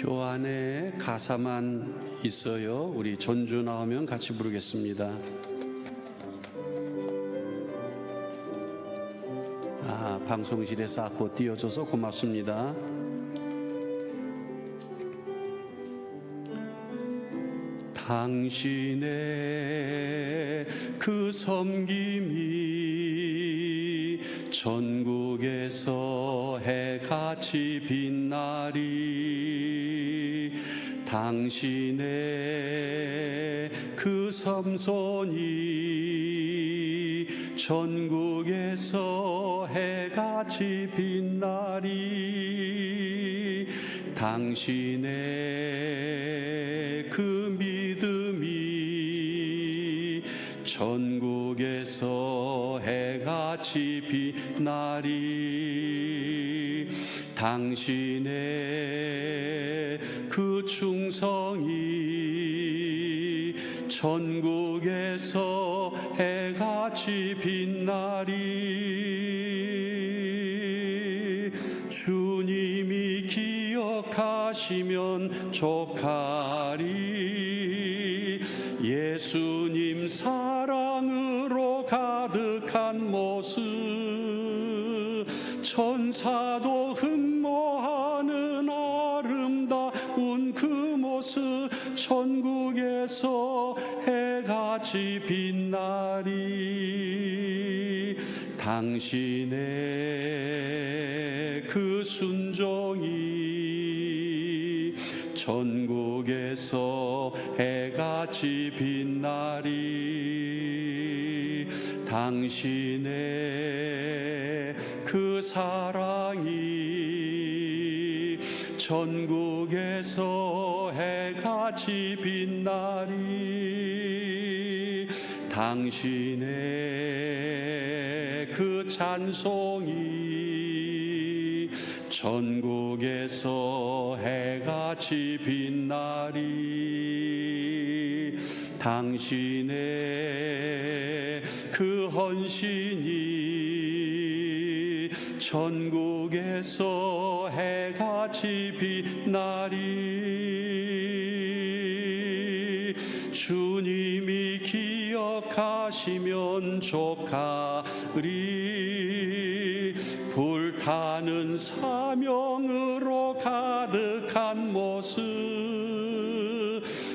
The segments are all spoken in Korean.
교환에 가사만 있어요. 우리 전주 나오면 같이 부르겠습니다. 방송실에서 악보 띄워줘서 고맙습니다. 당신의 그 섬김이 전국에서 해같이 빛나리. 당신의 그 섬손이 전국에서 해같이 빛나리. 당신의 그 믿음이 전국에서 해같이 빛나리. 당신의 그 충성이 전국에서 해같이 빛나리. 주님이 기억하시면 족하리. 예수님 사랑으로 가득한 모습, 천사도 흠모하는 아름다운 그 모습, 전국에서 해같이 빛나리. 당신의 그 순종이 전국에서 해같이 빛나리. 당신의 그 사랑이 전국에서 해같이 빛나리. 당신의 그 찬송이 전국에서 해같이 빛나리. 당신의 그 헌신이 전국에서 해같이 빛나리. 주님이 기억하시면 족하리. 불타는 사명으로 가득한 모습,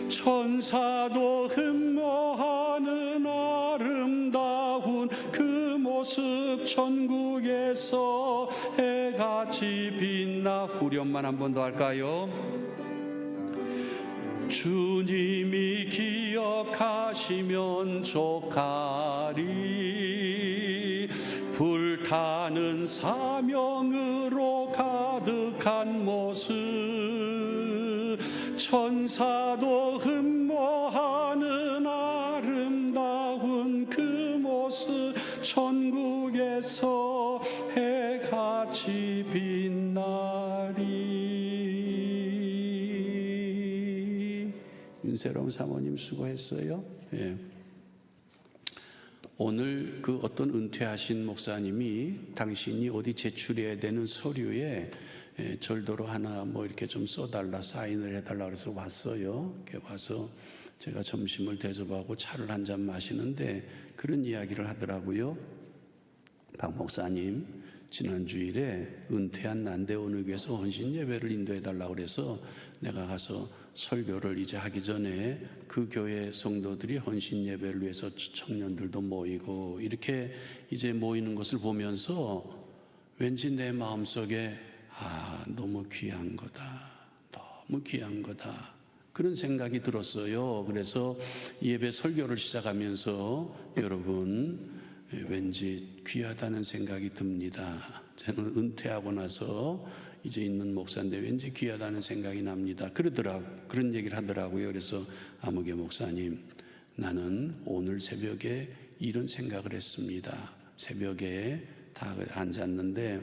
천사도 흠모하는 아름다운 그 모습, 전국에서 해같이 빛나. 후렴만 한 번 더 할까요? 주님이 기억하시면 족하리. 불타는 사명으로 가득한 모습, 천사도 흠모하는 아름다운 그 모습, 전국에서 해같이 빛나리. 윤세롬 사모님 수고했어요. 예. 오늘 그 어떤 은퇴하신 목사님이 당신이 어디 제출해야 되는 서류에 절도로 하나 뭐 이렇게 좀 써달라, 사인을 해달라 그래서 왔어요. 이렇게 와서 제가 점심을 대접하고 차를 한 잔 마시는데 그런 이야기를 하더라고요. 박 목사님, 지난 주일에 은퇴한 난대원을 위해서 헌신 예배를 인도해달라 그래서 내가 가서 설교를 이제 하기 전에 그 교회 성도들이 헌신 예배를 위해서 청년들도 모이고 이렇게 이제 모이는 것을 보면서 왠지 내 마음속에 너무 귀한 거다, 너무 귀한 거다, 그런 생각이 들었어요. 그래서 예배 설교를 시작하면서 여러분 왠지 귀하다는 생각이 듭니다. 저는 은퇴하고 나서 이제 있는 목사인데 왠지 귀하다는 생각이 납니다. 그런 얘기를 하더라고요. 그래서 아무개 목사님, 나는 오늘 새벽에 이런 생각을 했습니다. 새벽에 다 앉았는데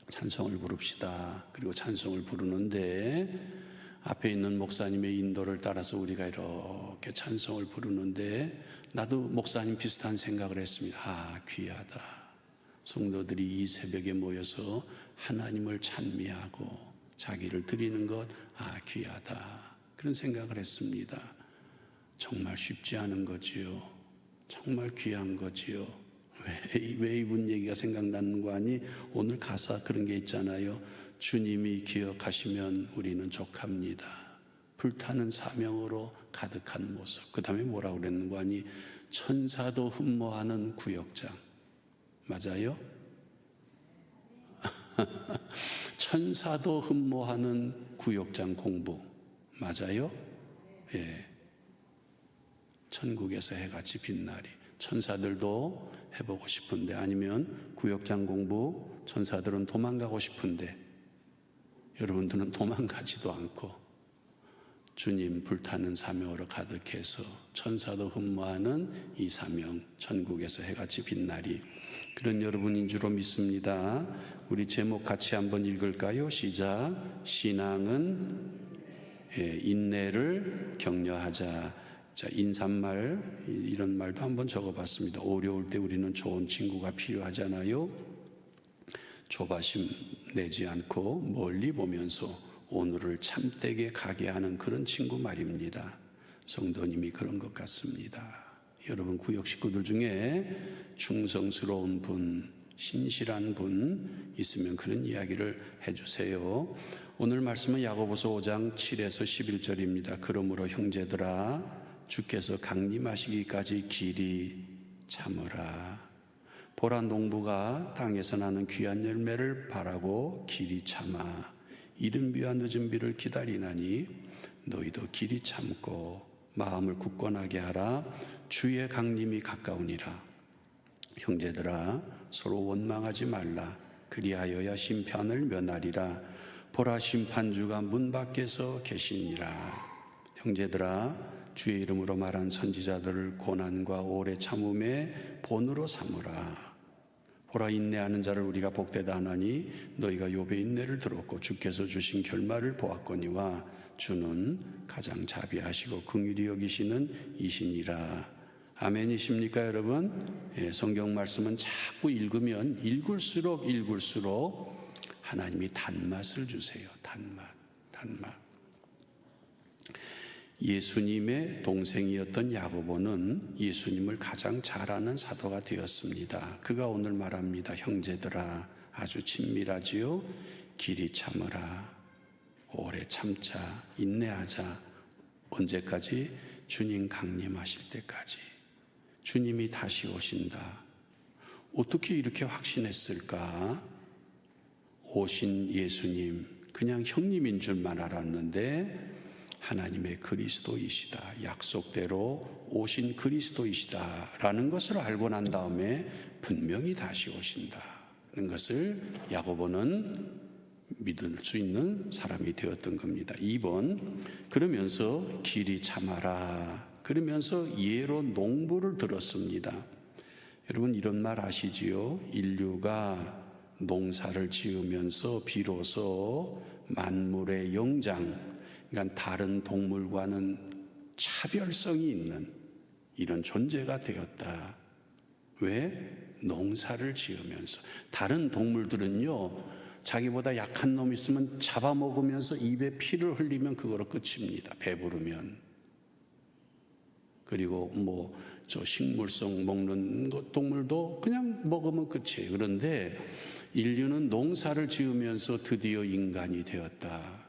찬송을 부릅시다. 그리고 찬송을 부르는데 앞에 있는 목사님의 인도를 따라서 우리가 이렇게 찬송을 부르는데 나도 목사님 비슷한 생각을 했습니다. 귀하다. 성도들이 이 새벽에 모여서 하나님을 찬미하고 자기를 드리는 것, 귀하다. 그런 생각을 했습니다. 정말 쉽지 않은 거지요. 정말 귀한 거지요. 왜 이분 얘기가 생각나는 거 아니? 오늘 가사 그런 게 있잖아요. 주님이 기억하시면 우리는 족합니다. 불타는 사명으로 가득한 모습. 그 다음에 뭐라고 그랬는 거 아니? 천사도 흠모하는 구역장. 맞아요? 천사도 흠모하는 구역장 공부. 맞아요? 예. 천국에서 해같이 빛나리. 천사들도 해보고 싶은데, 아니면 구역장 공부, 천사들은 도망가고 싶은데 여러분들은 도망가지도 않고 주님 불타는 사명으로 가득해서 천사도 흠모하는 이 사명, 천국에서 해같이 빛나리. 그런 여러분인 줄로 믿습니다. 우리 제목 같이 한번 읽을까요? 시작. 신앙은 인내를 격려하자. 자, 인사말 이런 말도 한번 적어봤습니다. 어려울 때 우리는 좋은 친구가 필요하잖아요. 조바심 내지 않고 멀리 보면서 오늘을 참되게 가게 하는 그런 친구 말입니다. 성도님이 그런 것 같습니다. 여러분 구역 식구들 중에 충성스러운 분, 신실한 분 있으면 그런 이야기를 해주세요. 오늘 말씀은 야고보서 5장 7에서 11절입니다. 그러므로 형제들아 주께서 강림하시기까지 길이 참으라. 보라 농부가 땅에서 나는 귀한 열매를 바라고 길이 참아 이른 비와 늦은 비를 기다리나니 너희도 길이 참고 마음을 굳건하게 하라. 주의 강림이 가까우니라. 형제들아 서로 원망하지 말라. 그리하여야 심판을 면하리라. 보라 심판주가 문 밖에서 계시니라. 형제들아 주의 이름으로 말한 선지자들을 고난과 오래 참음의 본으로 삼으라. 보라 인내하는 자를 우리가 복되다 하나니 너희가 욥의 인내를 들었고 주께서 주신 결말을 보았거니와 주는 가장 자비하시고 긍휼히 여기시는 이시니라. 아멘이십니까 여러분? 성경 말씀은 자꾸 읽으면 읽을수록 하나님이 단맛을 주세요. 단맛. 예수님의 동생이었던 야고보는 예수님을 가장 잘 아는 사도가 되었습니다. 그가 오늘 말합니다. 형제들아 아주 친밀하지요. 길이 참으라. 오래 참자. 인내하자. 언제까지? 주님 강림하실 때까지. 주님이 다시 오신다. 어떻게 이렇게 확신했을까? 오신 예수님 그냥 형님인 줄만 알았는데 하나님의 그리스도이시다. 약속대로 오신 그리스도이시다라는 것을 알고 난 다음에 분명히 다시 오신다는 것을 야고보는 믿을 수 있는 사람이 되었던 겁니다. 2번 그러면서 길이 참아라. 그러면서 예로 농부를 들었습니다. 여러분 이런 말 아시지요? 인류가 농사를 지으면서 비로소 만물의 영장, 그러니까 다른 동물과는 차별성이 있는 이런 존재가 되었다. 왜? 농사를 지으면서. 다른 동물들은요, 자기보다 약한 놈 있으면 잡아먹으면서 입에 피를 흘리면 그거로 끝입니다. 배부르면. 그리고 저 식물성 먹는 동물도 그냥 먹으면 끝이에요. 그런데 인류는 농사를 지으면서 드디어 인간이 되었다.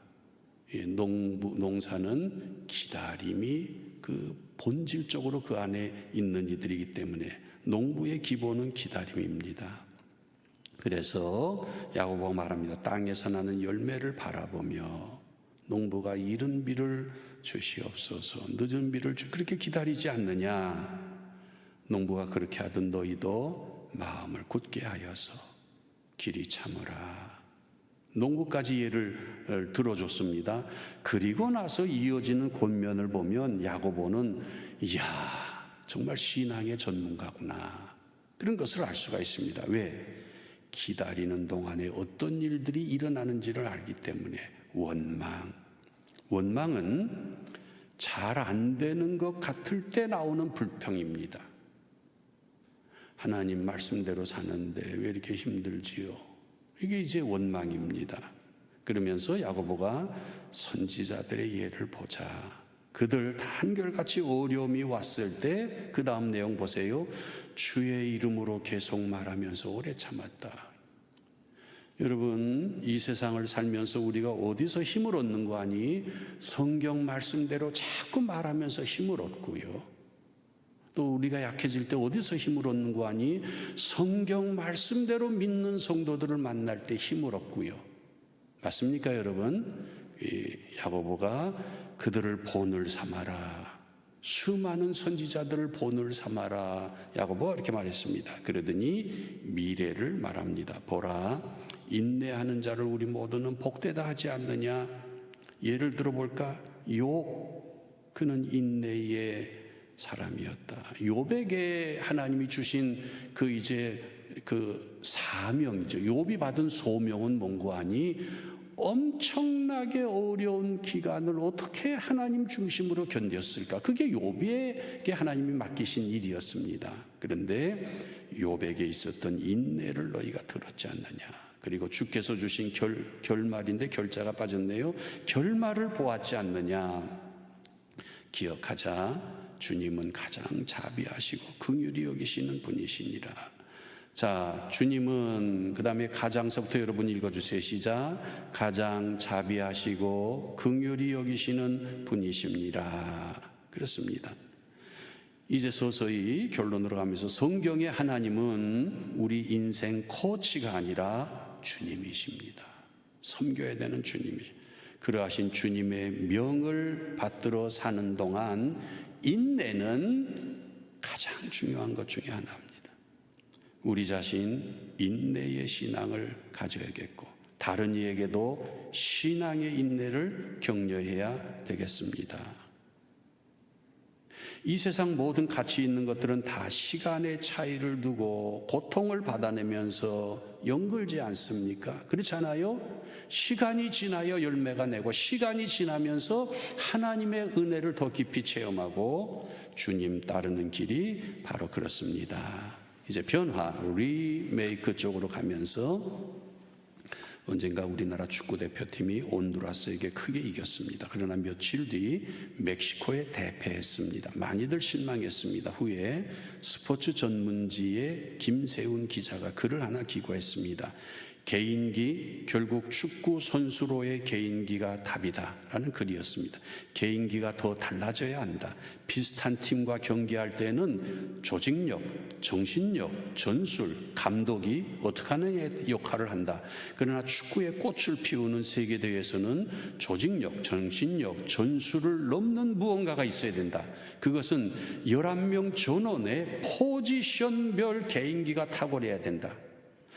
농사는 기다림이 그 본질적으로 그 안에 있는 이들이기 때문에 농부의 기본은 기다림입니다. 그래서 야고보가 말합니다. 땅에서 나는 열매를 바라보며 농부가 이른 비를 주시옵소서. 늦은 비를 그렇게 기다리지 않느냐. 농부가 그렇게 하던 너희도 마음을 굳게 하여서 길이 참으라. 농부까지 예를 들어줬습니다. 그리고 나서 이어지는 권면을 보면 야고보는 이야 정말 신앙의 전문가구나 그런 것을 알 수가 있습니다. 왜? 기다리는 동안에 어떤 일들이 일어나는지를 알기 때문에. 원망은 잘 안 되는 것 같을 때 나오는 불평입니다. 하나님 말씀대로 사는데 왜 이렇게 힘들지요? 이게 이제 원망입니다. 그러면서 야고보가 선지자들의 예를 보자. 그들 다 한결같이 어려움이 왔을 때 그 다음 내용 보세요. 주의 이름으로 계속 말하면서 오래 참았다. 여러분, 이 세상을 살면서 우리가 어디서 힘을 얻는 거 아니? 성경 말씀대로 자꾸 말하면서 힘을 얻고요. 또 우리가 약해질 때 어디서 힘을 얻는 거 아니? 성경 말씀대로 믿는 성도들을 만날 때 힘을 얻고요. 맞습니까, 여러분? 야고보가 그들을 본을 삼아라. 수많은 선지자들을 본을 삼아라. 야고보가 이렇게 말했습니다. 그러더니 미래를 말합니다. 보라, 인내하는 자를 우리 모두는 복되다 하지 않느냐. 예를 들어볼까? 욥, 그는 인내의 사람이었다. 욥에게 하나님이 주신 그 사명이죠. 욥이 받은 소명은 뭔고 하니? 엄청나게 어려운 기간을 어떻게 하나님 중심으로 견뎠을까? 그게 욥에게 하나님이 맡기신 일이었습니다. 그런데 욥에게 있었던 인내를 너희가 들었지 않느냐? 그리고 주께서 주신 결말인데 결자가 빠졌네요. 결말을 보았지 않느냐? 기억하자. 주님은 가장 자비하시고 긍휼히 여기시는 분이시니라. 자, 주님은 그 다음에 가장서부터 여러분 읽어주세요. 시작. 가장 자비하시고 긍휼히 여기시는 분이십니다. 그렇습니다. 이제 서서히 결론으로 가면서 성경의 하나님은 우리 인생 코치가 아니라 주님이십니다. 섬겨야 되는 주님이십니다. 그러하신 주님의 명을 받들어 사는 동안 인내는 가장 중요한 것 중에 하나입니다. 우리 자신 인내의 신앙을 가져야겠고 다른 이에게도 신앙의 인내를 격려해야 되겠습니다. 이 세상 모든 가치 있는 것들은 다 시간의 차이를 두고 고통을 받아내면서 연결지 않습니까? 그렇지 않아요? 시간이 지나야 열매가 내고 시간이 지나면서 하나님의 은혜를 더 깊이 체험하고 주님 따르는 길이 바로 그렇습니다. 이제 변화, 리메이크 쪽으로 가면서 언젠가 우리나라 축구대표팀이 온두라스에게 크게 이겼습니다. 그러나 며칠 뒤 멕시코에 대패했습니다. 많이들 실망했습니다. 후에 스포츠 전문지의 김세훈 기자가 글을 하나 기고했습니다. 개인기, 결국 축구 선수로의 개인기가 답이다 라는 글이었습니다. 개인기가 더 달라져야 한다. 비슷한 팀과 경기할 때는 조직력, 정신력, 전술, 감독이 어떻게 하는 역할을 한다. 그러나 축구의 꽃을 피우는 세계대회에서는 조직력, 정신력, 전술을 넘는 무언가가 있어야 된다. 그것은 11명 전원의 포지션별 개인기가 탁월해야 된다.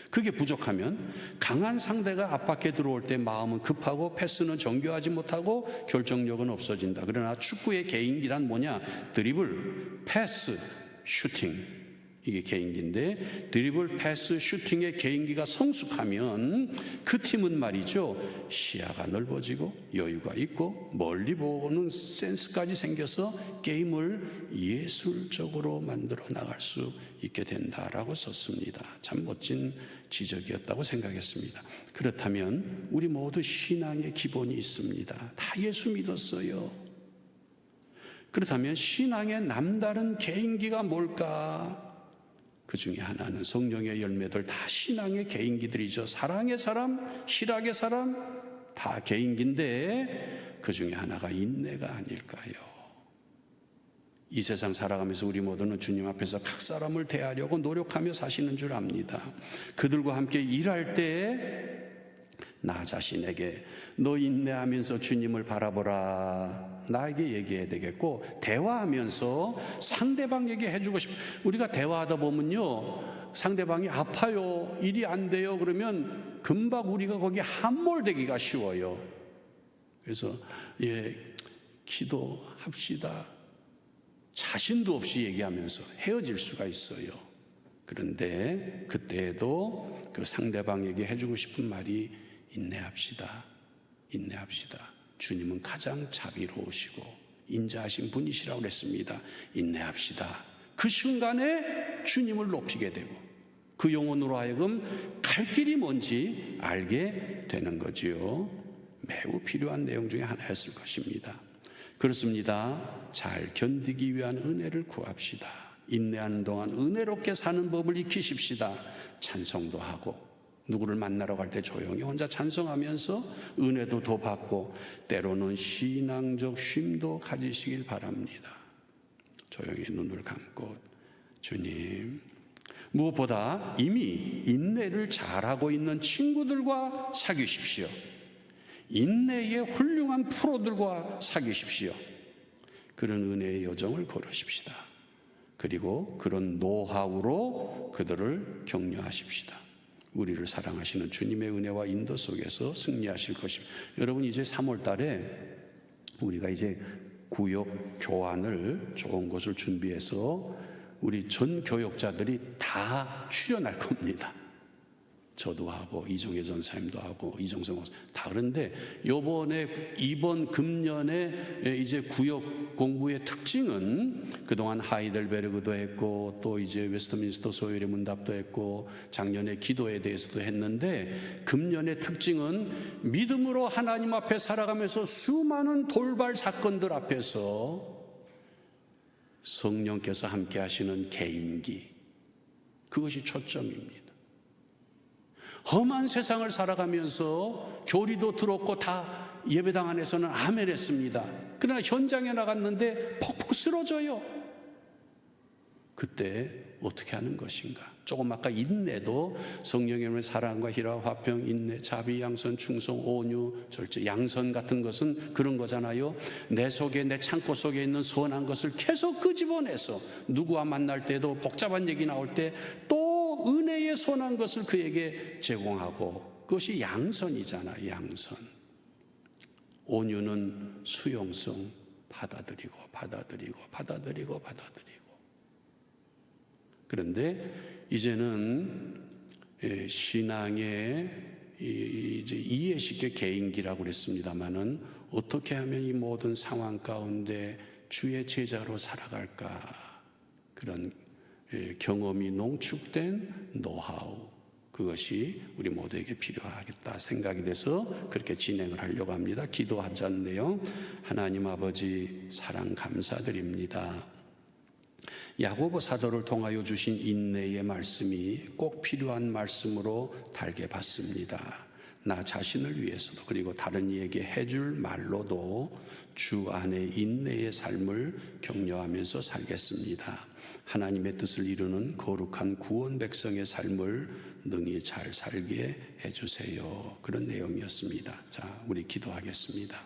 그게 부족하면 강한 상대가 압박해 들어올 때 마음은 급하고 패스는 정교하지 못하고 결정력은 없어진다. 그러나 축구의 개인기란 뭐냐? 드리블, 패스, 슈팅. 이게 개인기인데 드리블, 패스, 슈팅의 개인기가 성숙하면 그 팀은 말이죠. 시야가 넓어지고 여유가 있고 멀리 보는 센스까지 생겨서 게임을 예술적으로 만들어 나갈 수 있게 된다라고 썼습니다. 참 멋진 지적이었다고 생각했습니다. 그렇다면 우리 모두 신앙의 기본이 있습니다. 다 예수 믿었어요. 그렇다면 신앙의 남다른 개인기가 뭘까? 그 중에 하나는 성령의 열매들 다 신앙의 개인기들이죠. 사랑의 사람, 실학의 사람 다 개인기인데 그 중에 하나가 인내가 아닐까요? 이 세상 살아가면서 우리 모두는 주님 앞에서 각 사람을 대하려고 노력하며 사시는 줄 압니다. 그들과 함께 일할 때 나 자신에게 너 인내하면서 주님을 바라보라 나에게 얘기해야 되겠고, 대화하면서 상대방에게 해주고 우리가 대화하다 보면요 상대방이 아파요, 일이 안 돼요 그러면 금방 우리가 거기에 함몰되기가 쉬워요. 그래서 기도합시다 자신도 없이 얘기하면서 헤어질 수가 있어요. 그런데 그때에도 그 상대방에게 해주고 싶은 말이 인내합시다. 주님은 가장 자비로우시고 인자하신 분이시라고 그랬습니다. 인내합시다. 그 순간에 주님을 높이게 되고 그 영혼으로 하여금 갈 길이 뭔지 알게 되는 거지요. 매우 필요한 내용 중에 하나였을 것입니다. 그렇습니다. 잘 견디기 위한 은혜를 구합시다. 인내하는 동안 은혜롭게 사는 법을 익히십시다. 찬송도 하고 누구를 만나러 갈 때 조용히 혼자 찬송하면서 은혜도 더 받고 때로는 신앙적 쉼도 가지시길 바랍니다. 조용히 눈을 감고 주님, 무엇보다 이미 인내를 잘하고 있는 친구들과 사귀십시오. 인내의 훌륭한 프로들과 사귀십시오. 그런 은혜의 여정을 걸으십시다. 그리고 그런 노하우로 그들을 격려하십시다. 우리를 사랑하시는 주님의 은혜와 인도 속에서 승리하실 것입니다. 여러분, 이제 3월 달에 우리가 이제 구역 교환을 좋은 곳을 준비해서 우리 전 교역자들이 다 출연할 겁니다. 저도 하고 이종혜 전사님도 하고 이종성 다. 그런데 이번 금년에 이제 구역 공부의 특징은 그동안 하이델베르그도 했고 또 이제 웨스트민스터 소요의 문답도 했고 작년에 기도에 대해서도 했는데, 금년의 특징은 믿음으로 하나님 앞에 살아가면서 수많은 돌발 사건들 앞에서 성령께서 함께 하시는 개인기, 그것이 초점입니다. 험한 세상을 살아가면서 교리도 들었고 다 예배당 안에서는 아멘 했습니다. 그러나 현장에 나갔는데 퍽퍽 쓰러져요. 그때 어떻게 하는 것인가? 조금 아까 인내도 성령의 사랑과 희락, 화평, 인내, 자비, 양선, 충성, 온유, 절제, 양선 같은 것은 그런 거잖아요. 내 속에, 내 창고 속에 있는 선한 것을 계속 끄집어내서 누구와 만날 때도 복잡한 얘기 나올 때 또 은혜의 선한 것을 그에게 제공하고, 그것이 양선이잖아요. 양선. 온유는 수용성, 받아들이고 받아들이고 받아들이고 받아들이고. 그런데 이제는 신앙의 이제 이해 쉽게 개인기라고 그랬습니다마는 어떻게 하면 이 모든 상황 가운데 주의 제자로 살아갈까, 그런 경험이 농축된 노하우, 그것이 우리 모두에게 필요하겠다 생각이 돼서 그렇게 진행을 하려고 합니다. 기도하자는데요. 하나님 아버지, 사랑 감사드립니다. 야고보 사도를 통하여 주신 인내의 말씀이 꼭 필요한 말씀으로 달게 받습니다. 나 자신을 위해서도 그리고 다른 이에게 해줄 말로도 주 안에 인내의 삶을 격려하면서 살겠습니다. 하나님의 뜻을 이루는 거룩한 구원 백성의 삶을 능히 잘 살게 해주세요. 그런 내용이었습니다. 자, 우리 기도하겠습니다.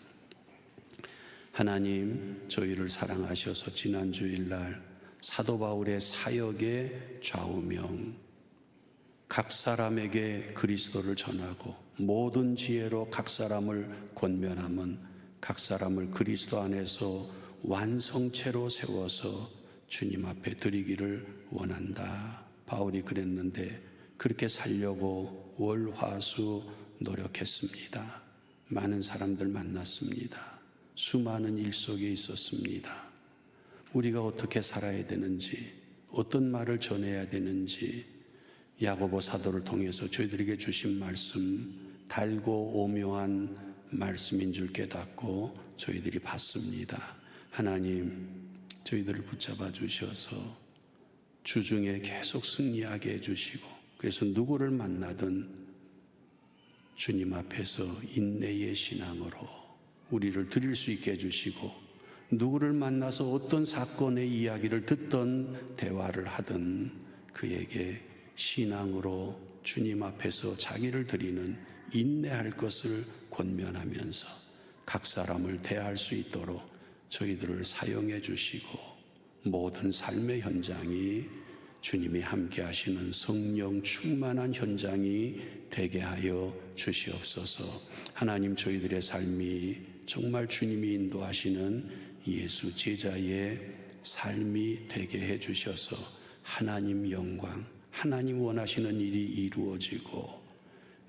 하나님, 저희를 사랑하셔서 지난 주일날 사도 바울의 사역의 좌우명, 각 사람에게 그리스도를 전하고 모든 지혜로 각 사람을 권면함은 각 사람을 그리스도 안에서 완성체로 세워서 주님 앞에 드리기를 원한다. 바울이 그랬는데 그렇게 살려고 월, 화, 수 노력했습니다. 많은 사람들 만났습니다. 수많은 일 속에 있었습니다. 우리가 어떻게 살아야 되는지, 어떤 말을 전해야 되는지 야고보 사도를 통해서 저희들에게 주신 말씀, 달고 오묘한 말씀인 줄 깨닫고 저희들이 받습니다. 하나님, 저희들을 붙잡아 주셔서 주중에 계속 승리하게 해주시고, 그래서 누구를 만나든 주님 앞에서 인내의 신앙으로 우리를 드릴 수 있게 해주시고, 누구를 만나서 어떤 사건의 이야기를 듣던 대화를 하든 그에게 신앙으로 주님 앞에서 자기를 드리는 인내할 것을 권면하면서 각 사람을 대할 수 있도록 저희들을 사용해 주시고, 모든 삶의 현장이 주님이 함께 하시는 성령 충만한 현장이 되게 하여 주시옵소서. 하나님, 저희들의 삶이 정말 주님이 인도하시는 예수 제자의 삶이 되게 해 주셔서 하나님 영광, 하나님 원하시는 일이 이루어지고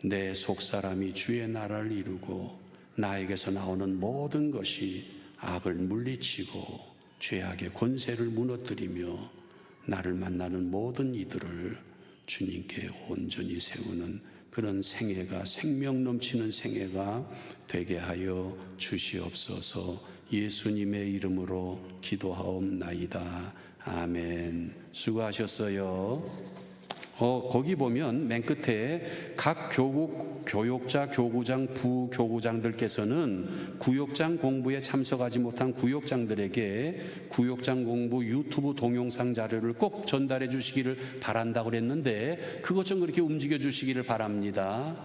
내 속사람이 주의 나라를 이루고 나에게서 나오는 모든 것이 악을 물리치고 죄악의 권세를 무너뜨리며 나를 만나는 모든 이들을 주님께 온전히 세우는 그런 생애가, 생명 넘치는 생애가 되게 하여 주시옵소서. 예수님의 이름으로 기도하옵나이다. 아멘. 수고하셨어요. 거기 보면 맨 끝에 각 교육자, 교구장, 부교구장들께서는 구역장 공부에 참석하지 못한 구역장들에게 구역장 공부 유튜브 동영상 자료를 꼭 전달해 주시기를 바란다고 그랬는데 그것 좀 그렇게 움직여 주시기를 바랍니다.